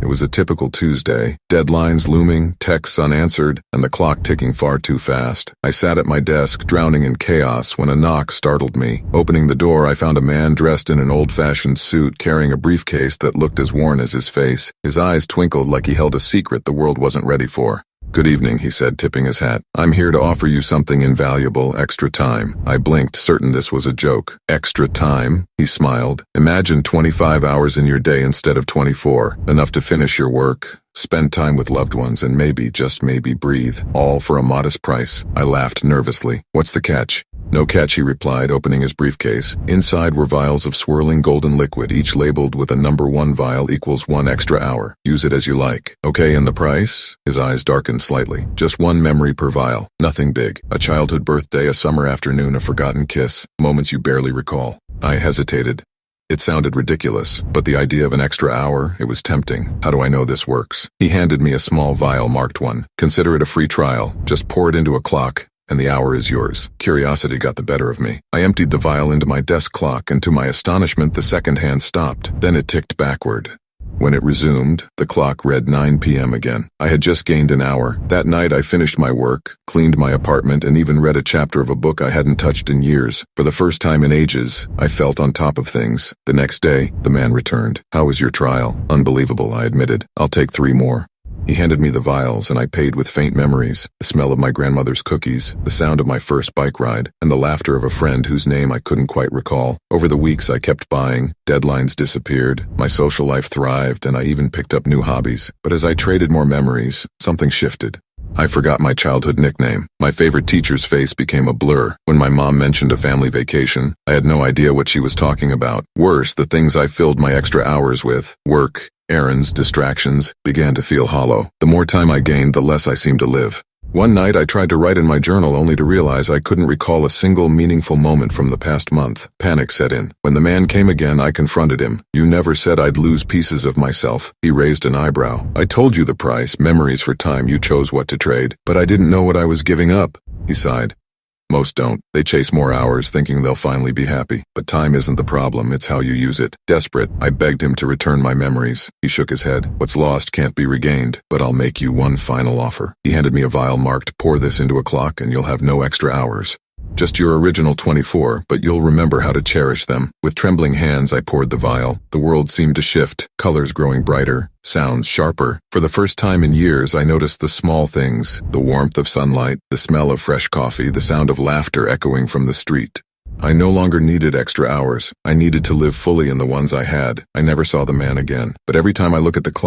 It was a typical Tuesday, deadlines looming, texts unanswered, and the clock ticking far too fast. I sat at my desk, drowning in chaos, when a knock startled me. Opening the door, I found a man dressed in an old-fashioned suit, carrying a briefcase that looked as worn as his face. His eyes twinkled like he held a secret the world wasn't ready for. "Good evening," he said, tipping his hat. "I'm here to offer you something invaluable, extra time." I blinked, certain this was a joke. "Extra time?" He smiled. "Imagine 25 hours in your day instead of 24. Enough to finish your work, spend time with loved ones, and maybe, just maybe, breathe. All for a modest price." I laughed nervously. "What's the catch?" "No catch," he replied, opening his briefcase. Inside were vials of swirling golden liquid, each labeled with a number. 1 vial equals 1 extra hour. Use it as you like. "Okay, and the price?" His eyes darkened slightly. "Just 1 memory per vial. Nothing big. A childhood birthday, a summer afternoon, a forgotten kiss. Moments you barely recall." I hesitated. It sounded ridiculous, but the idea of an extra hour, it was tempting. "How do I know this works?" He handed me a small vial marked 1. "Consider it a free trial. Just pour it into a clock, and the hour is yours." Curiosity got the better of me. I emptied the vial into my desk clock, and to my astonishment, the second hand stopped. Then it ticked backward. When it resumed, the clock read 9 p.m. again. I had just gained an hour. That night I finished my work, cleaned my apartment, and even read a chapter of a book I hadn't touched in years. For the first time in ages, I felt on top of things. The next day, the man returned. "How was your trial?" "Unbelievable," I admitted. "I'll take 3 more." He handed me the vials, and I paid with faint memories: the smell of my grandmother's cookies, the sound of my first bike ride, and the laughter of a friend whose name I couldn't quite recall. Over the weeks I kept buying, deadlines disappeared, my social life thrived, and I even picked up new hobbies. But as I traded more memories, something shifted. I forgot my childhood nickname. My favorite teacher's face became a blur. When my mom mentioned a family vacation, I had no idea what she was talking about. Worse, the things I filled my extra hours with, work, errands, distractions, began to feel hollow. The more time I gained, the less I seemed to live. One night I tried to write in my journal only to realize I couldn't recall a single meaningful moment from the past month. Panic set in. When the man came again, I confronted him. "You never said I'd lose pieces of myself." He raised an eyebrow. "I told you the price, memories for time. You chose what to trade. But I didn't know what I was giving up." He sighed. "Most don't. They chase more hours, thinking they'll finally be happy. But time isn't the problem, it's how you use it." Desperate, I begged him to return my memories. He shook his head. "What's lost can't be regained, but I'll make you one final offer." He handed me a vial marked, "Pour this into a clock and you'll have no extra hours. Just your original 24, but you'll remember how to cherish them." With trembling hands, I poured the vial. The world seemed to shift, colors growing brighter, sounds sharper. For the first time in years, I noticed the small things: the warmth of sunlight, the smell of fresh coffee, the sound of laughter echoing from the street. I no longer needed extra hours. I needed to live fully in the ones I had. I never saw the man again, but every time I look at the clock,